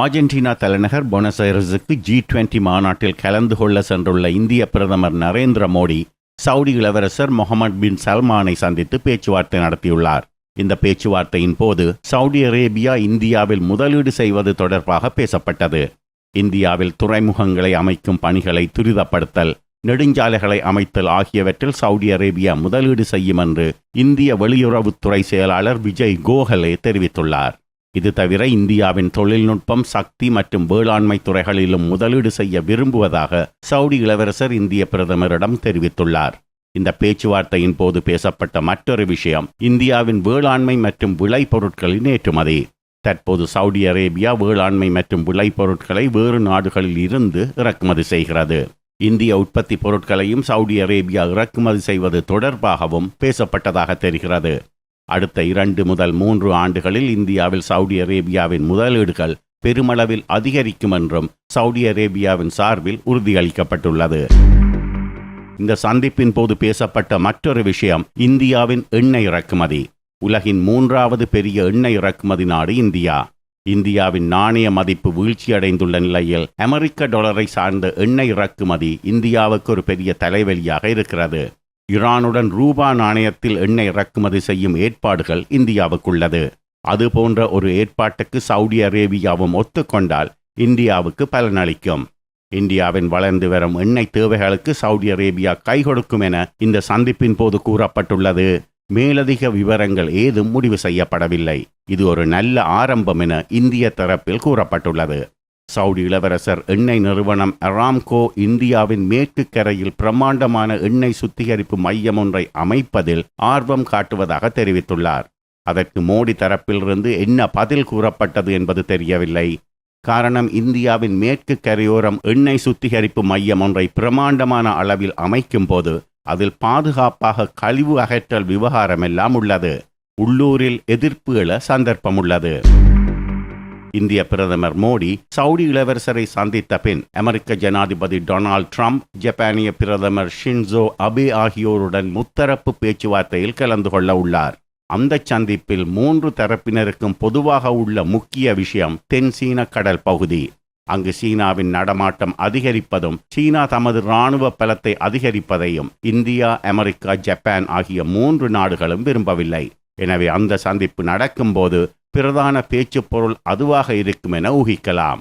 Argentina தலைநகர் பொனஸ் ஐரஸுக்கு G20 மாநாட்டில் கலந்து கொள்ள சென்றுள்ள இந்திய பிரதமர் நரேந்திர மோடி சவுடி இளவரசர் முகமது பின் சல்மானை சந்தித்து பேச்சுவார்த்தை நடத்தியுள்ளார். இந்த பேச்சுவார்த்தையின் போது சவுடி அரேபியா இந்தியாவில் முதலீடு செய்வது தொடர்பாக பேசப்பட்டது. இந்தியாவில் துறைமுகங்களை அமைக்கும் பணிகளை துரிதப்படுத்தல், நெடுஞ்சாலைகளை அமைத்தல் ஆகியவற்றில் சவுடி அரேபியா முதலீடு செய்யும் என்று இந்திய வெளியுறவுத்துறை செயலாளர் விஜய் கோகலே தெரிவித்துள்ளார். இது தவிர இந்தியாவின் தொழில்நுட்பம், சக்தி மற்றும் வேளாண்மை துறைகளிலும் முதலீடு செய்ய விரும்புவதாக சவுடி இளவரசர் இந்திய பிரதமரிடம் தெரிவித்துள்ளார். இந்த பேச்சுவார்த்தையின் போது பேசப்பட்ட மற்றொரு விஷயம் இந்தியாவின் வேளாண்மை மற்றும் விளைபொருட்களின் ஏற்றுமதி. தற்போது சவுடி அரேபியா வேளாண்மை மற்றும் விளைபொருட்களை வேறு நாடுகளில் இருந்து இறக்குமதி செய்கிறது. இந்திய உற்பத்தி பொருட்களையும் சவுடி அரேபியா இறக்குமதி செய்வது தொடர்பாகவும் பேசப்பட்டதாக தெரிகிறது. அடுத்த 2 முதல் 3 ஆண்டுகளில் இந்தியாவில் சவுடி அரேபியாவின் முதலீடுகள் பெருமளவில் அதிகரிக்கும் என்றும் சவுடி அரேபியாவின் சார்பில் உறுதியளிக்கப்பட்டுள்ளது. இந்த சந்திப்பின் போது பேசப்பட்ட மற்றொரு விஷயம் இந்தியாவின் எண்ணெய் இறக்குமதி. உலகின் 3வது பெரிய எண்ணெய் இறக்குமதி நாடு இந்தியா. இந்தியாவின் நாணய மதிப்பு வீழ்ச்சியடைந்துள்ள நிலையில் அமெரிக்க டாலரை சார்ந்த எண்ணெய் இறக்குமதி இந்தியாவுக்கு ஒரு பெரிய தலைவலியாக இருக்கிறது. ஈரானுடன் ரூபா நாணயத்தில் எண்ணெய் இறக்குமதி செய்யும் ஏற்பாடுகள் இந்தியாவுக்குள்ளது. அதுபோன்ற ஒரு ஏற்பாட்டுக்கு சவுடி அரேபியாவும் ஒத்துக்கொண்டால் இந்தியாவுக்கு பலனளிக்கும். இந்தியாவின் வளர்ந்து வரும் எண்ணெய் தேவைகளுக்கு சவுடி அரேபியா கை கொடுக்கும் என இந்த சந்திப்பின் போது கூறப்பட்டுள்ளது. மேலதிக விவரங்கள் ஏதும் முடிவு செய்யப்படவில்லை. இது ஒரு நல்ல ஆரம்பம் என இந்திய தரப்பில் கூறப்பட்டுள்ளது. சவுடி இளவரசர் எண்ணெய் நிறுவனம் அராம்கோ இந்தியாவின் மேற்கு கரையில் பிரம்மாண்டமான எண்ணெய் சுத்திகரிப்பு மையம் ஒன்றை அமைப்பதில் ஆர்வம் காட்டுவதாக தெரிவித்துள்ளார். அதற்கு மோடி தரப்பிலிருந்து என்ன பதில் கூறப்பட்டது என்பது தெரியவில்லை. காரணம், இந்தியாவின் மேற்கு கரையோரம் எண்ணெய் சுத்திகரிப்பு மையம் ஒன்றை பிரம்மாண்டமான அளவில் அமைக்கும் போது அதில் பாதுகாப்பாக கழிவு அகற்றல் விவகாரமெல்லாம் உள்ளது. உள்ளூரில் எதிர்ப்பு எழ சந்தர்ப்பம் உள்ளது. இந்திய பிரதமர் மோடி சவுடி இளவரசரை சந்தித்த பின் அமெரிக்க ஜனாதிபதி டொனால்ட் ட்ரம்ப், ஜப்பானிய பிரதமர் ஷின்சோ அபே ஆகியோருடன் முத்தரப்பு பேச்சுவார்த்தையில் கலந்து கொள்ள உள்ளார். அந்த சந்திப்பில் 3 தரப்பினருக்கும் பொதுவாக உள்ள முக்கிய விஷயம் தென் சீன கடல் பகுதி. அங்கு சீனாவின் நடமாட்டம் அதிகரிப்பதும் சீனா தமது இராணுவ பலத்தை அதிகரிப்பதையும் இந்தியா, அமெரிக்கா, ஜப்பான் ஆகிய 3 நாடுகளும் விரும்பவில்லை. எனவே அந்த சந்திப்பு நடக்கும்போது பிரதான பேச்சு பொருள் அதுவாக இருக்கும் என ஊகிக்கலாம்.